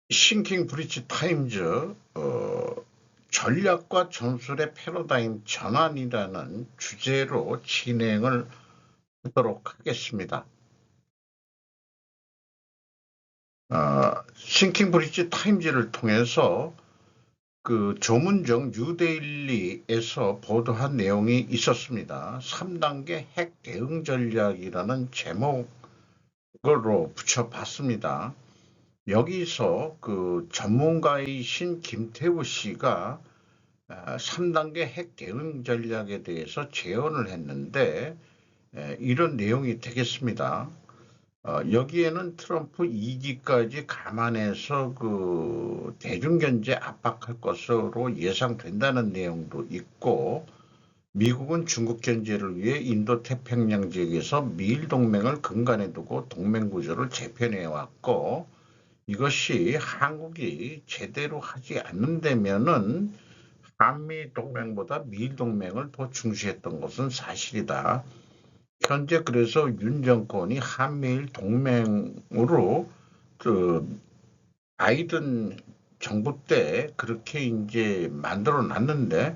싱킹 브릿지 타임즈 전략과 전술의 패러다임 전환이라는 주제로 진행을 하도록 하겠습니다. 싱킹 브릿지 타임즈를 통해서 그 조문정 뉴데일리에서 보도한 내용이 있었습니다. 3단계 핵 대응 전략이라는 제목으로 붙여봤습니다. 여기서 그 전문가이신 김태우 씨가 3단계 핵 대응 전략에 대해서 제언을 했는데 이런 내용이 되겠습니다. 여기에는 트럼프 2기까지 감안해서 그 대중경제 압박할 것으로 예상된다는 내용도 있고, 미국은 중국 견제를 위해 인도 태평양 지역에서 미일 동맹을 근간에 두고 동맹 구조를 재편해 왔고, 이것이 한국이 제대로 하지 않는다면은 한미 동맹보다 미일 동맹을 더 중시했던 것은 사실이다. 현재 그래서 윤 정권이 한미일 동맹으로 그 바이든 정부 때 그렇게 이제 만들어 놨는데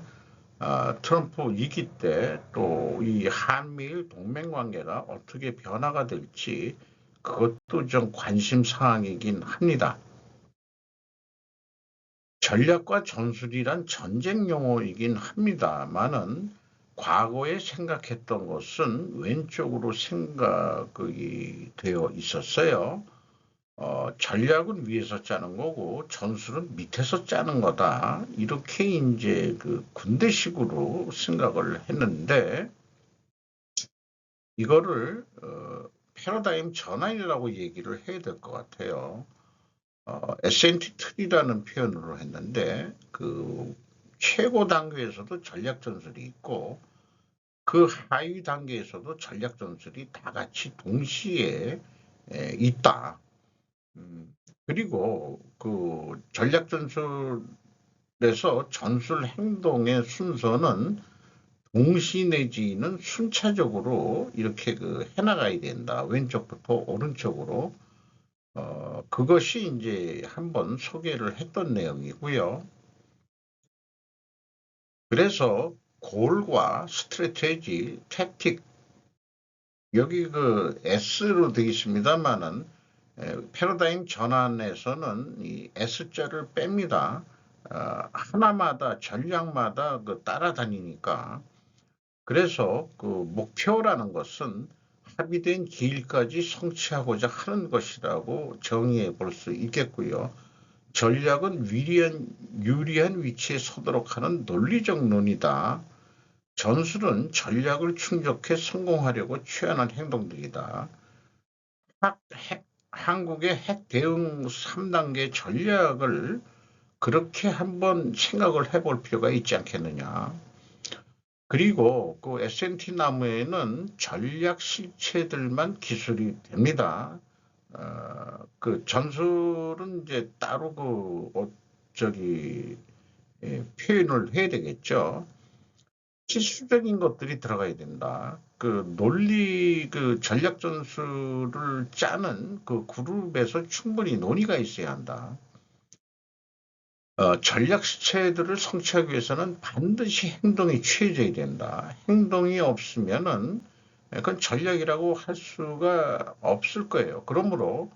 트럼프 2기 때 또 이 한미일 동맹 관계가 어떻게 변화가 될지 그것도 좀 관심 사항이긴 합니다. 전략과 전술이란 전쟁 용어이긴 합니다만은 과거에 생각했던 것은 왼쪽으로 생각이 되어 있었어요. 전략은 위에서 짜는 거고 전술은 밑에서 짜는 거다. 이렇게 이제 그 군대식으로 생각을 했는데 이거를 패러다임 전환이라고 얘기를 해야 될 것 같아요. S&T 틀이라는 표현으로 했는데 그 최고 단계에서도 전략 전술이 있고 그 하위 단계에서도 전략 전술이 다 같이 동시에 있다. 그리고 그 전략 전술에서 전술 행동의 순서는 동시 내지는 순차적으로 이렇게 그 해나가야 된다. 왼쪽부터 오른쪽으로. 그것이 이제 한번 소개를 했던 내용이고요. 그래서 골과 스트래테지, 택틱, 여기 그 S로 되어 있습니다만은 패러다임 전환에서는 이 S자를 뺍니다. 하나마다 전략마다 그 따라다니니까. 그래서 그 목표라는 것은 합의된 길까지 성취하고자 하는 것이라고 정의해 볼 수 있겠고요. 전략은 유리한 위치에 서도록 하는 논리적 논이다. 전술은 전략을 충족해 성공하려고 취하는 행동들이다. 한국의 핵 대응 3단계 전략을 그렇게 한번 생각을 해볼 필요가 있지 않겠느냐. 그리고 그 S&T 나무에는 전략 실체들만 기술이 됩니다. 그 전술은 이제 따로 표현을 해야 되겠죠. 필수적인 것들이 들어가야 된다. 그 논리, 그 전략 전술을 짜는 그 그룹에서 충분히 논의가 있어야 한다. 전략 실체들을 성취하기 위해서는 반드시 행동이 취해져야 된다. 행동이 없으면은 그건 전략이라고 할 수가 없을 거예요. 그러므로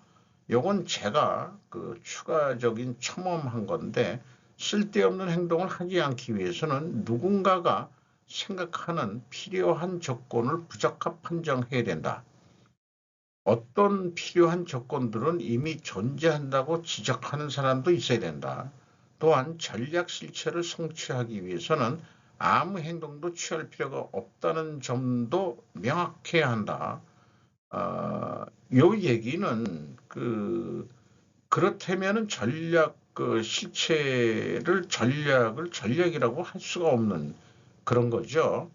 요건 제가 그 추가적인 첨언한 건데 쓸데없는 행동을 하지 않기 위해서는 누군가가 생각하는 필요한 조건을 부적합 판정해야 된다. 어떤 필요한 조건들은 이미 존재한다고 지적하는 사람도 있어야 된다. 또한 전략 실체를 성취하기 위해서는 아무 행동도 취할 필요가 없다는 점도 명확해야 한다. 요 얘기는 그렇다면은 전략 그 실체를 전략을 전략이라고 할 수가 없는 그런 거죠.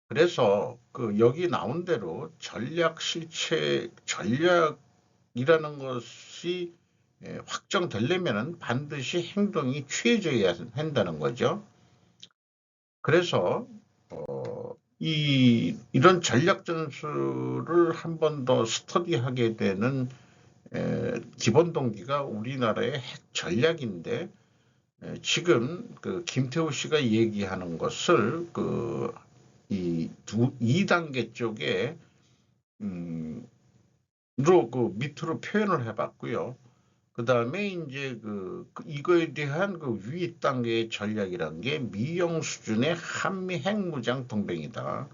그래서 그 여기 나온 대로 전략 실체 전략이라는 것이 확정되려면은 반드시 행동이 취해져야 한다는 거죠. 그래서 이런 전략 전술을 한 번 더 스터디하게 되는 기본 동기가 우리나라의 핵 전략인데 지금 그 김태우 씨가 얘기하는 것을 이 2단계 쪽에 그 밑으로 표현을 해봤고요. 그 다음에 이제 이거에 대한 위 단계의 전략이라는 게 미영 수준의 한미 핵무장 동맹이다.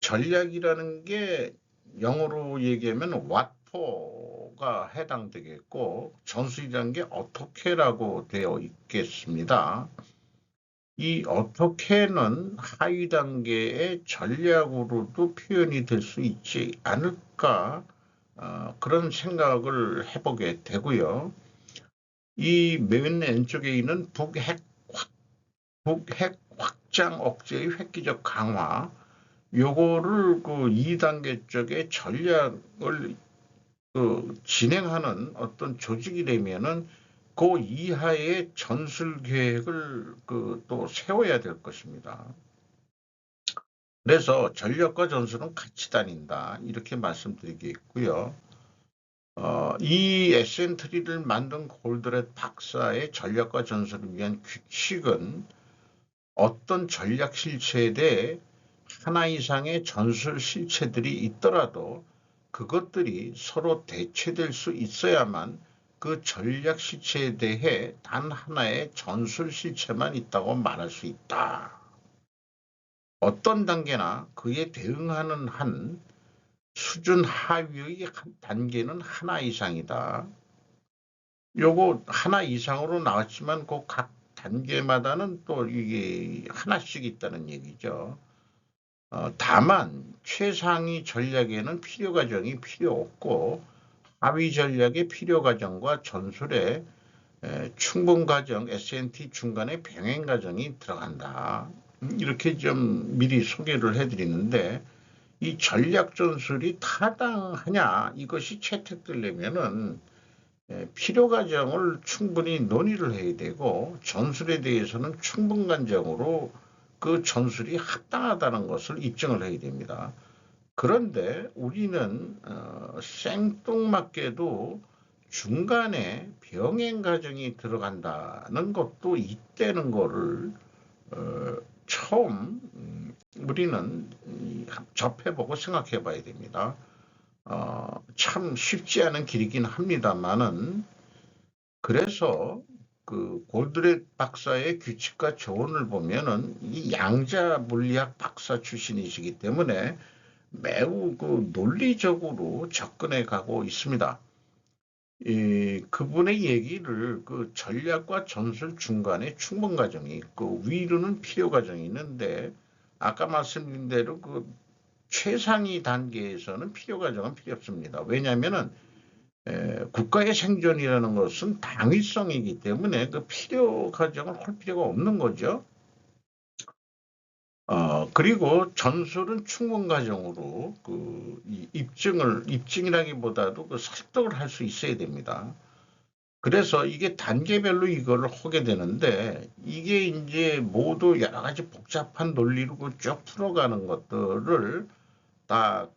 전략이라는 게 영어로 얘기하면 whatfor가 해당되겠고 전술이라는 게 어떻게라고 되어 있겠습니다. 이 어떻게는 하위 단계의 전략으로도 표현이 될 수 있지 않을까 그런 생각을 해보게 되고요. 이 맨 왼쪽에 있는 북핵 확장 억제의 획기적 강화 요거를 2단계 쪽에 전략을 진행하는 어떤 조직이라면은 그 이하의 전술 계획을 또 세워야 될 것입니다. 그래서 전략과 전술은 같이 다닌다 이렇게 말씀드리겠고요. 이 에센트리를 만든 골드렛 박사의 전략과 전술을 위한 규칙은 어떤 전략 실체에 대해 하나 이상의 전술 실체들이 있더라도 그것들이 서로 대체될 수 있어야만 그 전략 실체에 대해 단 하나의 전술 실체만 있다고 말할 수 있다. 어떤 단계나 그에 대응하는 한 수준 하위의 단계는 하나 이상이다. 요거 하나 이상으로 나왔지만 그 각 단계마다는 또 이게 하나씩 있다는 얘기죠. 다만 최상위 전략에는 필요 과정이 필요 없고 하위 전략의 필요 과정과 전술의 충분 과정, S&T 중간에 병행 과정이 들어간다. 이렇게 좀 미리 소개를 해드리는데 이 전략 전술이 타당하냐 이것이 채택되려면은 필요 과정을 충분히 논의를 해야 되고 전술에 대해서는 충분 과정으로 그 전술이 합당하다는 것을 입증을 해야 됩니다. 그런데 우리는 생뚱맞게도 중간에 병행 과정이 들어간다는 것도 있다는 거를 처음 우리는 접해보고 생각해 봐야 됩니다. 참 쉽지 않은 길이긴 합니다만은 그래서 그 골드렛 박사의 규칙과 조언을 보면은 이 양자 물리학 박사 출신이시기 때문에 매우 논리적으로 접근해 가고 있습니다. 그분의 얘기를 전략과 전술 중간에 충분 과정이 있고 위로는 필요 과정이 있는데 아까 말씀드린 대로 최상위 단계에서는 필요 과정은 필요 없습니다. 왜냐하면은 국가의 생존이라는 것은 당위성이기 때문에 그 필요 과정을 할 필요가 없는 거죠. 그리고 전술은 충분 과정으로 입증이라기보다도 설득을 할 수 있어야 됩니다. 그래서 이게 단계별로 이거를 하게 되는데 이게 이제 모두 여러 가지 복잡한 논리로 쭉 풀어가는 것들을 다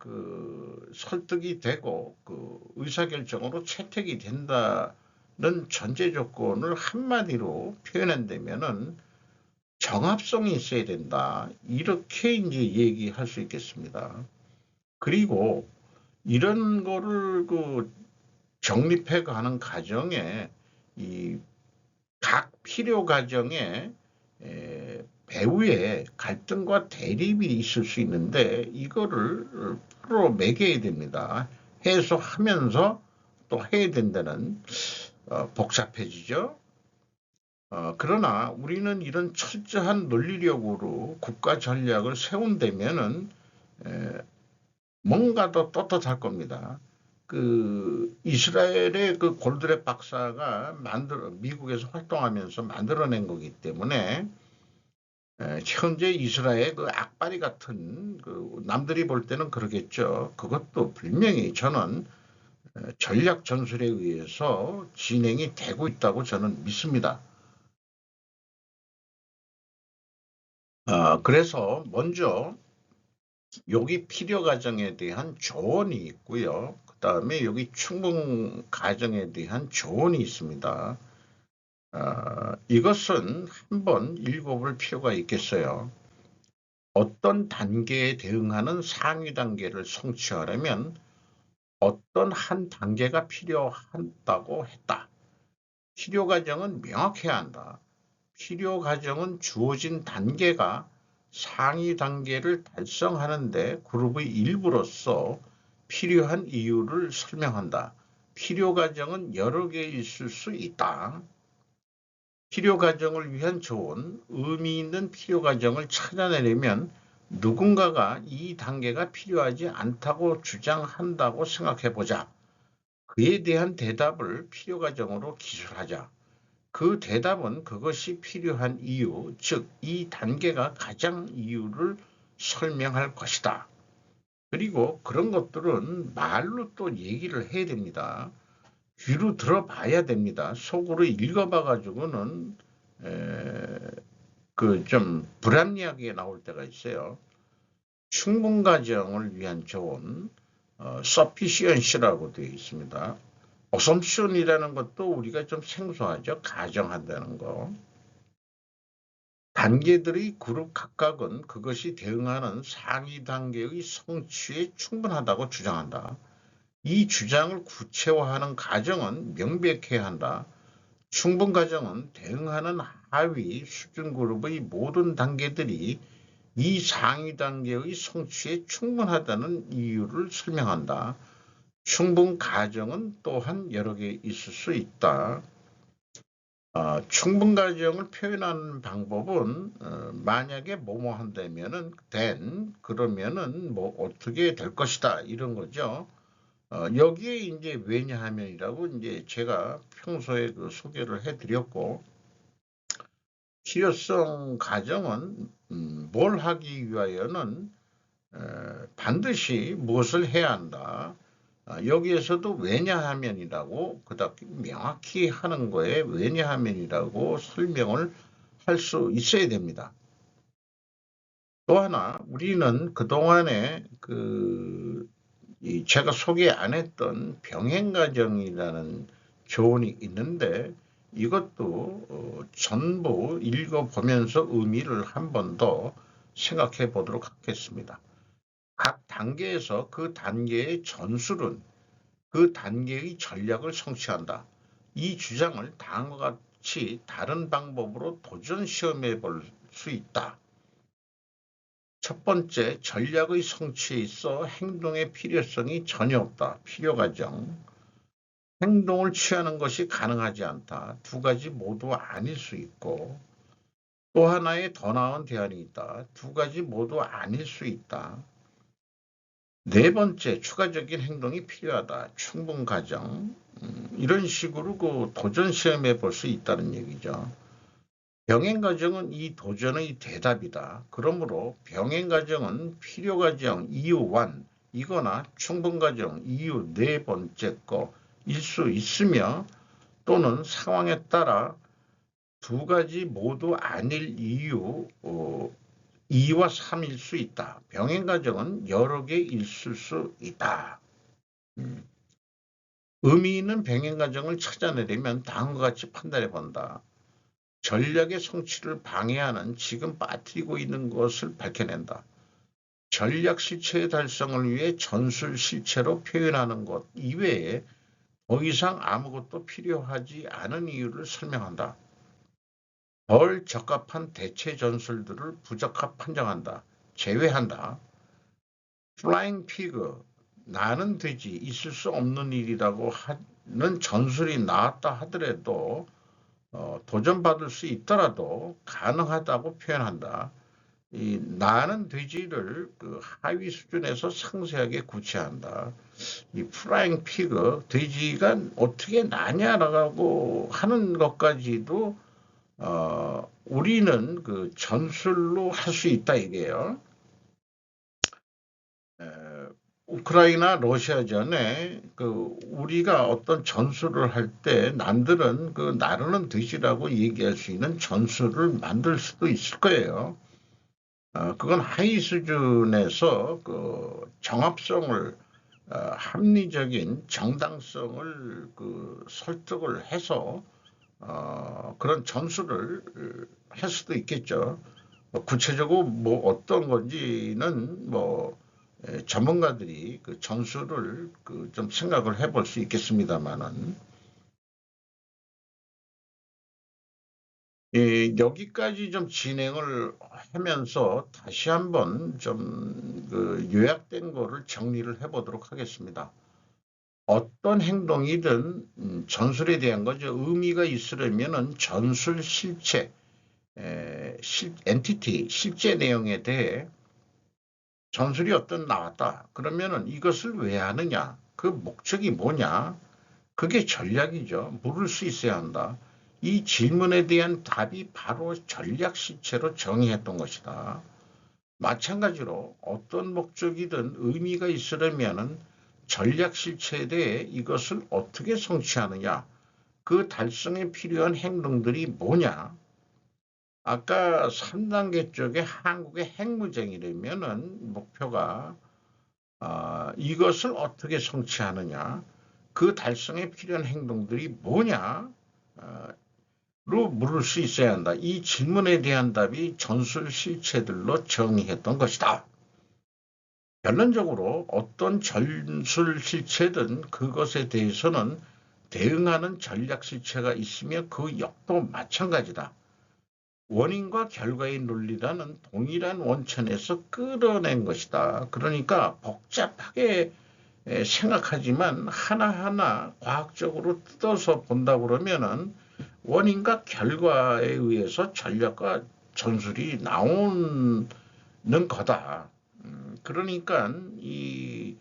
설득이 되고 의사결정으로 채택이 된다는 전제 조건을 한마디로 표현한다면은 정합성이 있어야 된다. 이렇게 이제 얘기할 수 있겠습니다. 그리고 이런 거를 정립해 가는 과정에 이 각 필요 과정에 배후에 갈등과 대립이 있을 수 있는데 이거를 풀어 매겨야 됩니다. 해소하면서 또 해야 된다는 복잡해지죠. 그러나 우리는 이런 철저한 논리력으로 국가 전략을 세운다면은 뭔가 더 떳떳할 겁니다. 이스라엘의 골드렛 박사가 미국에서 활동하면서 만들어낸 거기 때문에 현재 이스라엘 악바리 같은 남들이 볼 때는 그러겠죠. 그것도 분명히 저는 전략 전술에 의해서 진행이 되고 있다고 저는 믿습니다. 그래서 먼저 여기 필요 과정에 대한 조언이 있고요. 그 다음에 여기 충분 가정에 대한 조언이 있습니다. 이것은 한번 읽어볼 필요가 있겠어요. 어떤 단계에 대응하는 상위 단계를 성취하려면 어떤 한 단계가 필요하다고 했다. 필요 과정은 명확해야 한다. 필요 과정은 주어진 단계가 상위 단계를 달성하는데 그룹의 일부로서 필요한 이유를 설명한다. 필요 과정은 여러 개 있을 수 있다. 필요 과정을 위한 조언, 의미 있는 필요 과정을 찾아내려면 누군가가 이 단계가 필요하지 않다고 주장한다고 생각해 보자. 그에 대한 대답을 필요 과정으로 기술하자. 그 대답은 그것이 필요한 이유, 즉 이 단계가 가장 이유를 설명할 것이다. 그리고 그런 것들은 말로 또 얘기를 해야 됩니다. 귀로 들어봐야 됩니다. 속으로 읽어봐 가지고는 그 좀 불합리하게 나올 때가 있어요. 충분 가정을 위한 조언, sufficiency라고 되어 있습니다. assumption이라는 것도 우리가 좀 생소하죠. 가정한다는 거. 단계들의 그룹 각각은 그것이 대응하는 상위 단계의 성취에 충분하다고 주장한다. 이 주장을 구체화하는 과정은 명백해야 한다. 충분 과정은 대응하는 하위 수준 그룹의 모든 단계들이 이 상위 단계의 성취에 충분하다는 이유를 설명한다. 충분 과정은 또한 여러 개 있을 수 있다. 충분 과정을 표현하는 방법은 만약에 뭐뭐 한다면은 then 그러면은 뭐 어떻게 될 것이다 이런 거죠. 여기에 이제 왜냐하면이라고 이제 제가 평소에 그 소개를 해드렸고 필요성 가정은 뭘 하기 위하여는 반드시 무엇을 해야 한다. 여기에서도 왜냐하면이라고 그다음 명확히 하는 거에 왜냐하면이라고 설명을 할 수 있어야 됩니다. 또 하나 우리는 그동안에 제가 소개 안 했던 병행과정이라는 조언이 있는데 이것도 전부 읽어보면서 의미를 한 번 더 생각해 보도록 하겠습니다. 각 단계에서 그 단계의 전술은 그 단계의 전략을 성취한다. 이 주장을 다음과 같이 다른 방법으로 도전 시험해 볼 수 있다. 첫 번째, 전략의 성취에 있어 행동의 필요성이 전혀 없다. 필요 과정. 행동을 취하는 것이 가능하지 않다. 두 가지 모두 아닐 수 있고 또 하나의 더 나은 대안이 있다. 두 가지 모두 아닐 수 있다. 네 번째, 추가적인 행동이 필요하다. 충분 과정. 이런 식으로 그 도전 시험해 볼 수 있다는 얘기죠. 병행 과정은 이 도전의 대답이다. 그러므로 병행 과정은 필요 과정 이유 1 이거나 충분 과정 이유 네 번째 거일 수 있으며 또는 상황에 따라 두 가지 모두 아닐 이유 2와 3일 수 있다. 병행 과정은 여러 개 있을 수 있다. 의미 있는 병행 과정을 찾아내려면 다음과 같이 판단해 본다. 전략의 성취를 방해하는 지금 빠뜨리고 있는 것을 밝혀낸다. 전략 실체의 달성을 위해 전술 실체로 표현하는 것 이외에 더 이상 아무것도 필요하지 않은 이유를 설명한다. 덜 적합한 대체 전술들을 부적합 판정한다. 제외한다. 플라잉 피그, 나는 돼지, 있을 수 없는 일이라고 하는 전술이 나왔다 하더라도 도전받을 수 있더라도 가능하다고 표현한다. 이 나는 돼지를 그 하위 수준에서 상세하게 구체한다. 이 프라잉 피그, 돼지가 어떻게 나냐라고 하는 것까지도 우리는 그 전술로 할 수 있다 이게요. 우크라이나 러시아전에 그 우리가 어떤 전술을 할 때 남들은 그 나르는 돼지라고 얘기할 수 있는 전술을 만들 수도 있을 거예요. 그건 하위 수준에서 그 정합성을 합리적인 정당성을 설득을 해서 그런 전술을 할 수도 있겠죠. 구체적으로 뭐 어떤 건지는 뭐 전문가들이 그 전술을 좀 생각을 해볼 수 있겠습니다만은 여기까지 좀 진행을 하면서 다시 한번 좀 요약된 거를 정리를 해보도록 하겠습니다. 어떤 행동이든 전술에 대한 거죠. 의미가 있으려면은 전술 실체, 엔티티, 실제 내용에 대해 전술이 어떤 나왔다. 그러면은 이것을 왜 하느냐? 그 목적이 뭐냐? 그게 전략이죠. 물을 수 있어야 한다. 이 질문에 대한 답이 바로 전략 실체로 정의했던 것이다. 마찬가지로 어떤 목적이든 의미가 있으려면은 전략 실체에 대해 이것을 어떻게 성취하느냐, 그 달성에 필요한 행동들이 뭐냐. 아까 3단계 쪽에 한국의 핵무장이라면은 목표가 이것을 어떻게 성취하느냐, 그 달성에 필요한 행동들이 뭐냐, 로 물을 수 있어야 한다. 이 질문에 대한 답이 전술 실체들로 정의했던 것이다. 결론적으로 어떤 전술 실체든 그것에 대해서는 대응하는 전략 실체가 있으며 그 역도 마찬가지다. 원인과 결과의 논리라는 동일한 원천에서 끌어낸 것이다. 그러니까 복잡하게 생각하지만 하나하나 과학적으로 뜯어서 본다 그러면은 원인과 결과에 의해서 전략과 전술이 나오는 거다. 그러니까 이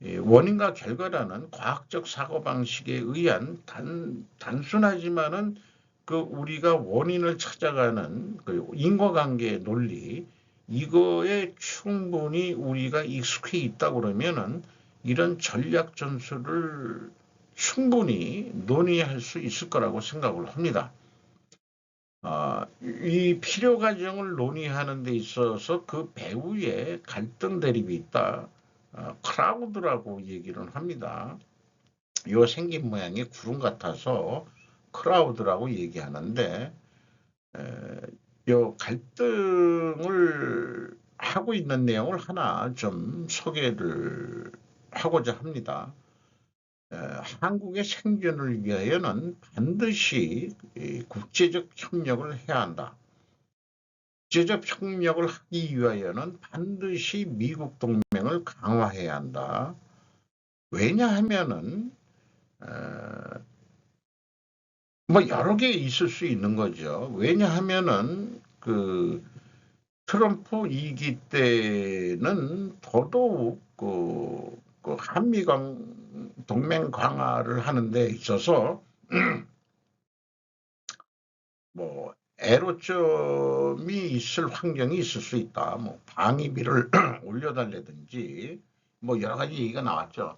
원인과 결과라는 과학적 사고방식에 의한 단순하지만은 우리가 원인을 찾아가는 인과관계 논리, 이거에 충분히 우리가 익숙해 있다 그러면은 이런 전략 전술을 충분히 논의할 수 있을 거라고 생각을 합니다. 이 필요 과정을 논의하는 데 있어서 그 배후에 갈등 대립이 있다. 크라우드라고 얘기를 합니다. 요 생긴 모양이 구름 같아서 크라우드라고 얘기하는데 요 갈등을 하고 있는 내용을 하나 좀 소개를 하고자 합니다. 한국의 생존을 위하여는 반드시 국제적 협력을 해야 한다. 국제적 협력을 하기 위하여는 반드시 미국 동맹을 강화해야 한다. 왜냐하면은 뭐 여러 개 있을 수 있는 거죠. 왜냐하면은 트럼프 2기 때는 더더욱 한미 동맹 강화를 하는 데 있어서 뭐 애로점이 있을 환경이 있을 수 있다. 뭐 방위비를 올려달라든지 뭐 여러 가지 얘기가 나왔죠.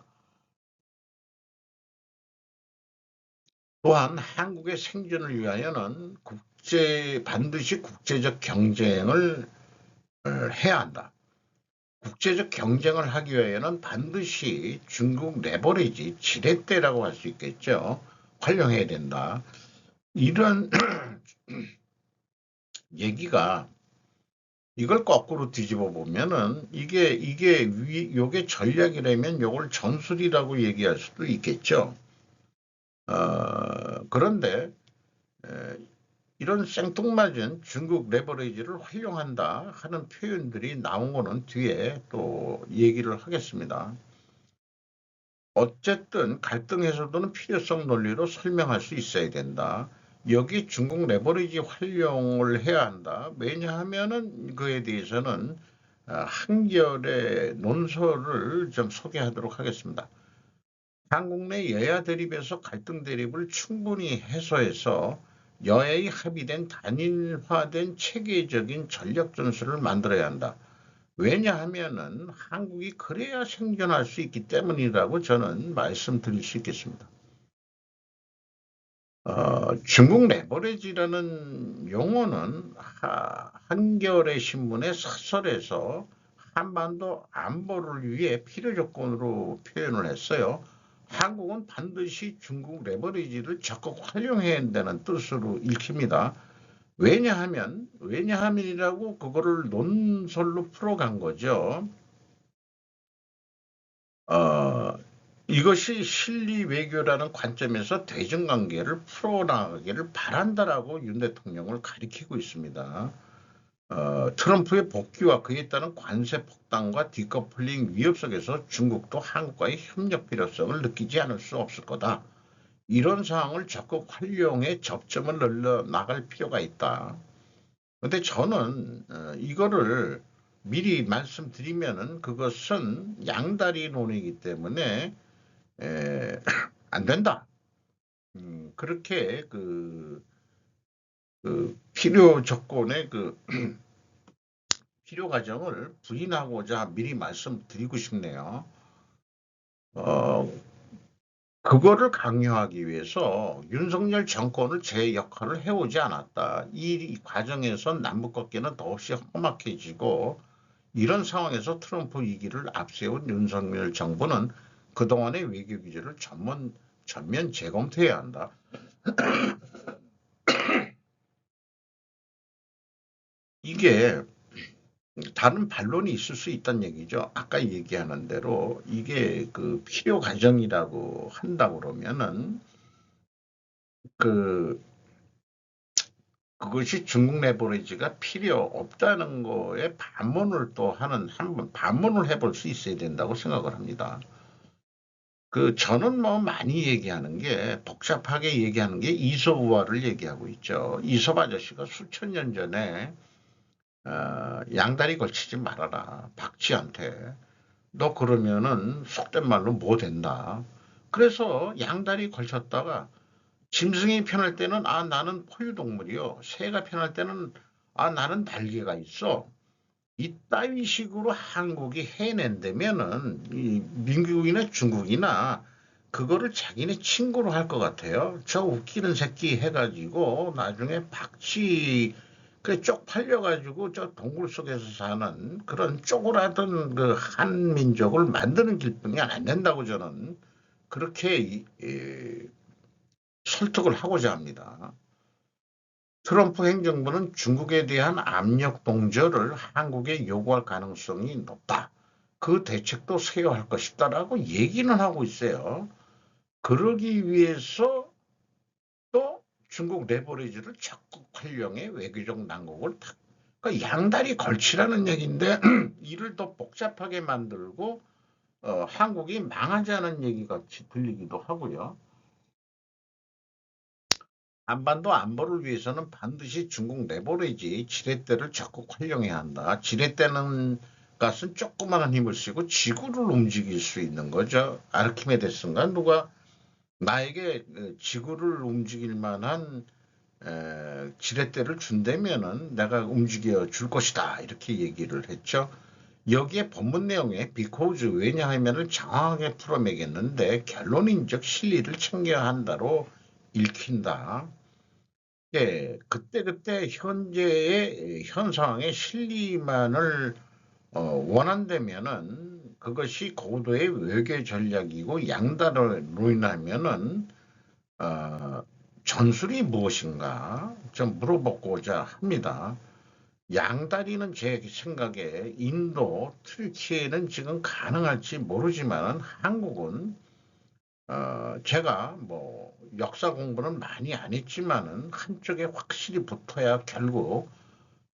또한 한국의 생존을 위하여는 반드시 국제적 경쟁을 해야 한다. 국제적 경쟁을 하기 위해서는 반드시 중국 레버리지, 지렛대라고 할 수 있겠죠. 활용해야 된다. 이런 얘기가 이걸 거꾸로 뒤집어 보면은 요게 전략이라면 요걸 전술이라고 얘기할 수도 있겠죠. 그런데 이런 생뚱맞은 중국 레버리지를 활용한다 하는 표현들이 나온 거는 뒤에 또 얘기를 하겠습니다. 어쨌든 갈등 해소도는 필요성 논리로 설명할 수 있어야 된다. 여기 중국 레버리지 활용을 해야 한다. 왜냐하면은 그에 대해서는 한결의 논설을 좀 소개하도록 하겠습니다. 한국 내 여야 대립에서 갈등 대립을 충분히 해소해서 여야의 합의된 단일화된 체계적인 전략 전술을 만들어야 한다. 왜냐하면은 한국이 그래야 생존할 수 있기 때문이라고 저는 말씀드릴 수 있겠습니다. 중국 레버리지라는 용어는 한겨레 신문의 사설에서 한반도 안보를 위해 필요 조건으로 표현을 했어요. 한국은 반드시 중국 레버리지를 적극 활용해야 한다는 뜻으로 읽힙니다. 왜냐하면이라고 그거를 논설로 풀어간 거죠. 어, 이것이 실리 외교라는 관점에서 대중관계를 풀어나가기를 바란다라고 윤 대통령을 가리키고 있습니다. 트럼프의 복귀와 그에 따른 관세 폭탄과 디커플링 위협 속에서 중국도 한국과의 협력 필요성을 느끼지 않을 수 없을 거다. 이런 상황을 적극 활용해 접점을 늘려 나갈 필요가 있다. 근데 저는 이거를 미리 말씀드리면은 그것은 양다리 논이기 때문에 에, 안 된다. 그렇게 그 필요 조건의 그 필요 과정을 부인하고자 미리 말씀드리고 싶네요. 어, 그거를 강요하기 위해서 윤석열 정권을 제 역할을 해오지 않았다. 이 과정에서 남북관계는 더없이 험악해지고 이런 상황에서 트럼프 위기를 앞세운 윤석열 정부는 그동안의 외교 기조를 전면 재검토해야 한다. 이게 다른 반론이 있을 수 있다는 얘기죠. 아까 얘기하는 대로 이게 그 필요 과정이라고 한다 그러면은 그 그것이 중국 레버리지가 필요 없다는 거에 반문을 또 하는 한번 반문을 해볼 수 있어야 된다고 생각을 합니다. 저는 뭐 많이 얘기하는 게 복잡하게 얘기하는 게 이솝 우화를 얘기하고 있죠. 이솝 아저씨가 수천 년 전에 양다리 걸치지 말아라 박쥐한테. 너 그러면은 속된 말로 뭐 된다. 그래서 양다리 걸쳤다가 짐승이 편할 때는 아 나는 포유동물이요. 새가 편할 때는 아 나는 날개가 있어. 이따위 식으로 한국이 해낸다면은 이 미국이나 중국이나 그거를 자기네 친구로 할 것 같아요. 저 웃기는 새끼 해가지고 나중에 박쥐 쪽 팔려가지고 저 동굴 속에서 사는 그런 쪼그라든 그 한민족을 만드는 길뿐이 안 된다고 저는 그렇게 설득을 하고자 합니다. 트럼프 행정부는 중국에 대한 압력 동조를 한국에 요구할 가능성이 높다. 그 대책도 세워할 것이다라고 얘기는 하고 있어요. 그러기 위해서 또 중국 레버리지를 적극 활용해 외교적 난국을 그러니까 양다리 걸치라는 얘기인데 이를 더 복잡하게 만들고 한국이 망하자는 얘기 같이 들리기도 하고요. 한반도 안보를 위해서는 반드시 중국 레버리지 지렛대를 적극 활용해야 한다. 지렛대는 것은 조그마한 힘을 쓰고 지구를 움직일 수 있는 거죠. 아르키메데스인가 누가 나에게 지구를 움직일 만한 지렛대를 준다면은 내가 움직여 줄 것이다. 이렇게 얘기를 했죠. 여기에 본문 내용에 because 왜냐하면을 정확하게 풀어매겠는데 결론인적 실리를 챙겨야 한다로 읽힌다. 예, 그때그때 현재의 현 상황의 실리만을 원한다면은 그것이 고도의 외교 전략이고 양다로 인하면은 어, 전술이 무엇인가 좀 물어보고자 합니다. 양다리는 제 생각에 인도, 터키에는 지금 가능할지 모르지만 한국은 제가 뭐 역사 공부는 많이 안 했지만은 한쪽에 확실히 붙어야 결국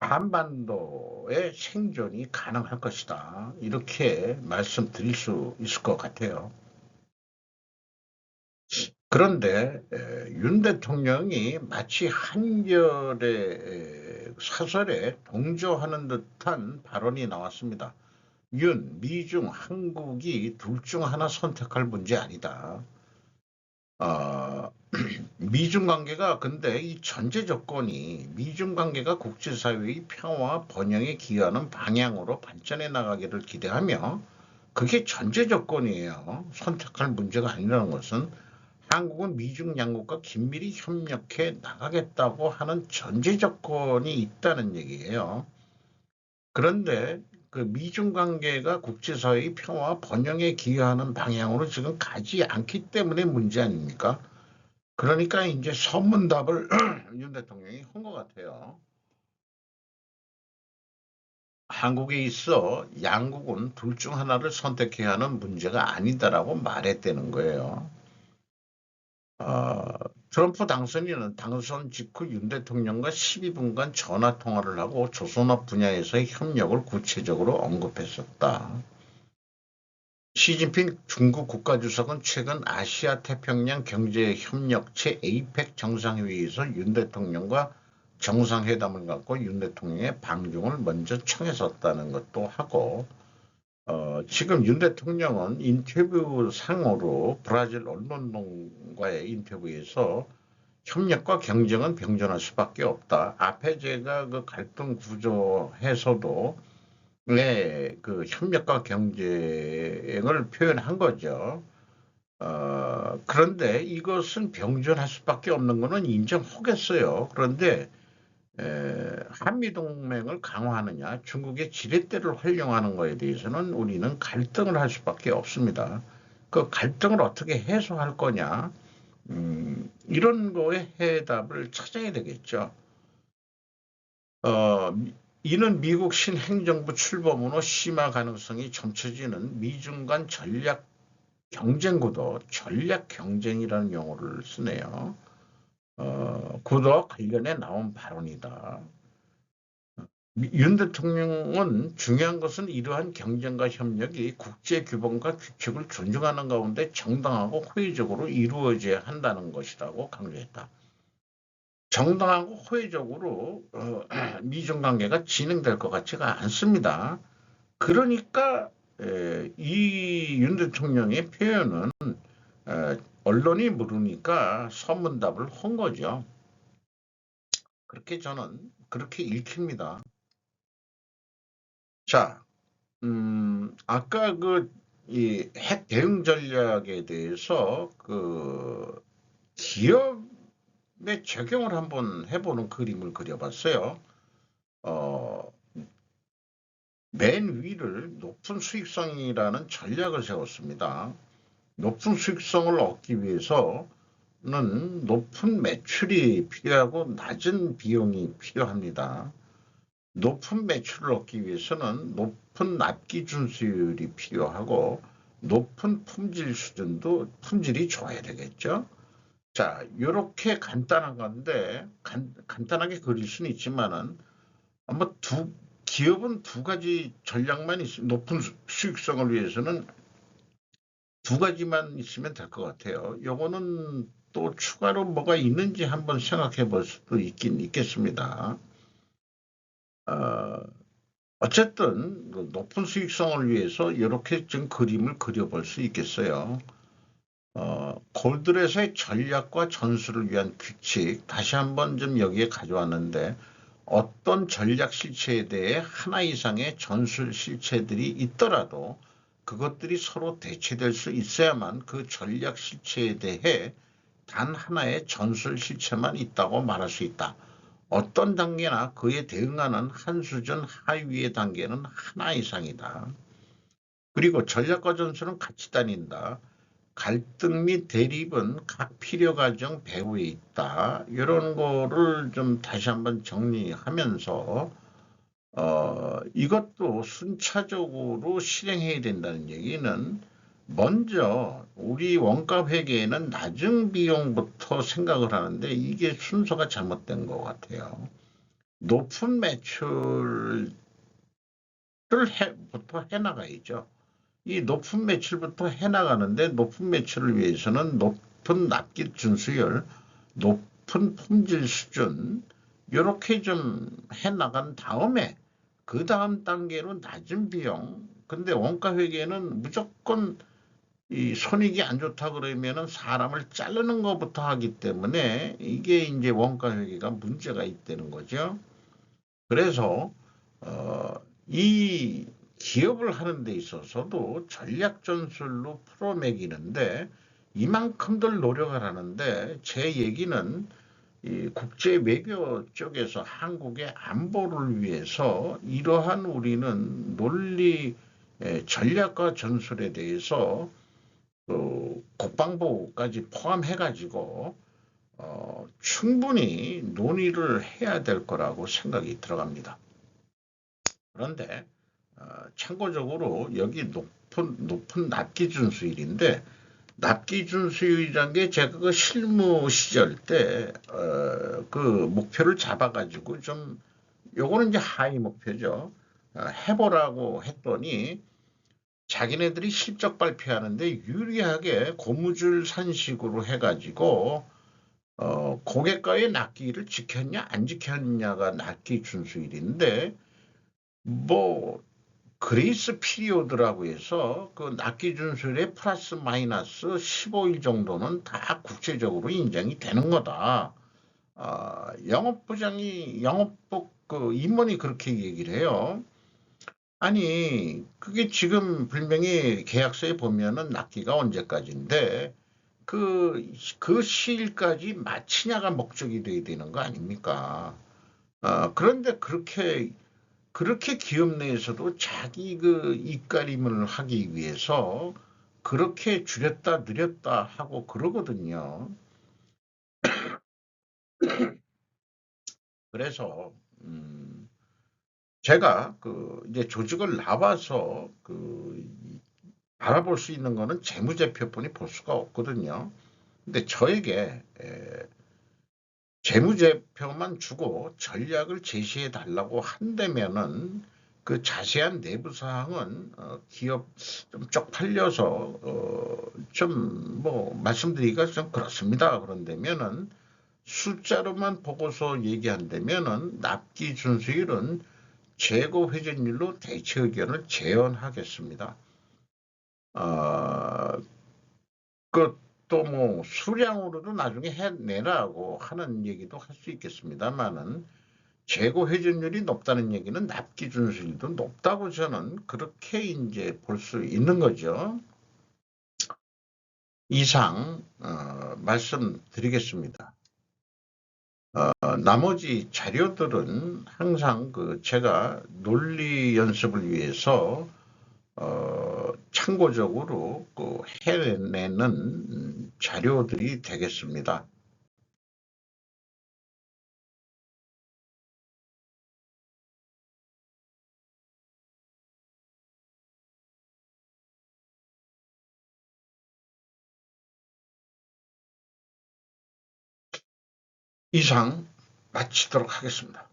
한반도의 생존이 가능할 것이다. 이렇게 말씀드릴 수 있을 것 같아요. 그런데 윤 대통령이 마치 한결의 사설에 동조하는 듯한 발언이 나왔습니다. 미중, 한국이 둘 중 하나 선택할 문제 아니다. 어, 미중 관계가 근데 이 전제 조건이 미중 관계가 국제사회의 평화와 번영에 기여하는 방향으로 발전해 나가기를 기대하며 그게 전제 조건이에요. 선택할 문제가 아니라는 것은 한국은 미중 양국과 긴밀히 협력해 나가겠다고 하는 전제 조건이 있다는 얘기예요. 그런데 그 미중 관계가 국제사회의 평화와 번영에 기여하는 방향으로 지금 가지 않기 때문에 문제 아닙니까? 그러니까 이제 선문답을 윤 대통령이 한 것 같아요. 한국에 있어 양국은 둘 중 하나를 선택해야 하는 문제가 아니다라고 말했다는 거예요. 어, 트럼프 당선인은 당선 직후 윤 대통령과 12분간 전화 통화를 하고 조선업 분야에서의 협력을 구체적으로 언급했었다. 시진핑 중국 국가주석은 최근 아시아 태평양 경제협력체 에이펙 정상회의에서 윤 대통령과 정상회담을 갖고 윤 대통령의 방중을 먼저 청했었다는 것도 하고, 지금 윤 대통령은 인터뷰 상으로 브라질 언론과의 인터뷰에서 협력과 경쟁은 병존할 수밖에 없다. 앞에 제가 그 갈등 구조 해소도 그 협력과 경쟁을 표현한 거죠. 그런데 이것은 병존할 수밖에 없는 거는 인정하겠어요. 그런데 한미동맹을 강화하느냐, 중국의 지렛대를 활용하는 것에 대해서는 우리는 갈등을 할 수밖에 없습니다. 그 갈등을 어떻게 해소할 거냐, 이런 거에 해답을 찾아야 되겠죠. 어, 이는 미국 신행정부 출범 후 심화 가능성이 점쳐지는 미중 간 전략 경쟁 구도, 전략 경쟁이라는 용어를 쓰네요. 구도와 관련해 나온 발언이다. 윤 대통령은 중요한 것은 이러한 경쟁과 협력이 국제 규범과 규칙을 존중하는 가운데 정당하고 호의적으로 이루어져야 한다는 것이라고 강조했다. 정당하고 호의적으로 미중 관계가 진행될 것 같지가 않습니다. 그러니까 이 윤 대통령의 표현은 언론이 물으니까 선문답을 한 거죠. 그렇게 저는 그렇게 읽힙니다. 자, 아까 이 핵 대응 전략에 대해서 그 기업에 적용을 한번 해보는 그림을 그려봤어요. 어, 맨 위를 높은 수익성이라는 전략을 세웠습니다. 높은 수익성을 얻기 위해서는 높은 매출이 필요하고 낮은 비용이 필요합니다. 높은 매출을 얻기 위해서는 높은 납기 준수율이 필요하고 높은 품질 수준도 품질이 좋아야 되겠죠. 자, 이렇게 간단한 건데 간단하게 그릴 수는 있지만은 아마 기업은 두 가지 전략만 있으면 높은 수익성을 위해서는 두 가지만 있으면 될 것 같아요. 요거는 또 추가로 뭐가 있는지 한번 생각해 볼 수도 있긴 있겠습니다. 어, 어쨌든 높은 수익성을 위해서 이렇게 좀 그림을 그려볼 수 있겠어요. 골드렛의 전략과 전술을 위한 규칙 다시 한번 좀 여기에 가져왔는데 어떤 전략 실체에 대해 하나 이상의 전술 실체들이 있더라도 그것들이 서로 대체될 수 있어야만 그 전략 실체에 대해 단 하나의 전술 실체만 있다고 말할 수 있다. 어떤 단계나 그에 대응하는 한 수준 하위의 단계는 하나 이상이다. 그리고 전략과 전술은 같이 다닌다. 갈등 및 대립은 각 필요 과정 배후에 있다. 이런 거를 좀 다시 한번 정리하면서 이것도 순차적으로 실행해야 된다는 얘기는 먼저 우리 원가 회계에는 낮은 비용부터 생각을 하는데 이게 순서가 잘못된 것 같아요. 높은 매출을 부터 해나가야죠. 이 높은 매출부터 해나가는데 높은 매출을 위해서는 높은 납기 준수율, 높은 품질 수준 이렇게 좀 해나간 다음에 그 다음 단계로 낮은 비용. 근데 원가 회계는 무조건 이 손익이 안 좋다 그러면은 사람을 자르는 것부터 하기 때문에 이게 이제 원가 회계가 문제가 있다는 거죠. 그래서 어, 이 기업을 하는 데 있어서도 전략 전술로 풀어매기는데 이만큼들 노력을 하는데 제 얘기는 이 국제 외교 쪽에서 한국의 안보를 위해서 이러한 우리는 논리 전략과 전술에 대해서 국방부까지 포함해 가지고 충분히 논의를 해야 될 거라고 생각이 들어갑니다. 그런데 참고적으로 여기 높은 납기 준수율인데, 납기 준수율이란 게 제가 그 실무 시절 때 그 목표를 잡아가지고 좀, 요거는 이제 하위 목표죠. 해보라고 했더니 자기네들이 실적 발표하는데 유리하게 고무줄 산식으로 해가지고 고객과의 납기를 지켰냐 안 지켰냐가 납기 준수율인데, 뭐 그레이스 피리오드라고 해서 그 납기 준수율의 플러스 마이너스 15일 정도는 다 국제적으로 인정이 되는 거다. 영업부 그 임원이 그렇게 얘기를 해요. 아니, 그게 지금 분명히 계약서에 보면은 납기가 언제까지인데 그 시일까지 마치냐가 목적이 돼야 되는 거 아닙니까? 그런데 그렇게 기업 내에서도 자기 그 입가림을 하기 위해서 그렇게 줄였다 늘렸다 하고 그러거든요. 그래서 제가 그 이제 조직을 나와서 그 알아볼 수 있는 거는 재무제표뿐이 볼 수가 없거든요. 근데 저에게 재무제표만 주고 전략을 제시해 달라고 한다면은 그 자세한 내부 사항은 기업 좀 쪽팔려서 좀 뭐 말씀드리기가 좀 그렇습니다. 그런다면은 숫자로만 보고서 얘기한다면은 납기 준수율은 재고 회전율로 대체 의견을 재현하겠습니다. 어, 그또 뭐 수량으로도 나중에 해내라고 하는 얘기도 할 수 있겠습니다만은, 재고 회전율이 높다는 얘기는 납기 준수율도 높다고 저는 그렇게 이제 볼 수 있는 거죠. 이상 말씀드리겠습니다. 나머지 자료들은 항상 그 제가 논리 연습을 위해서 참고적으로 그 해내는 자료들이 되겠습니다. 이상 마치도록 하겠습니다.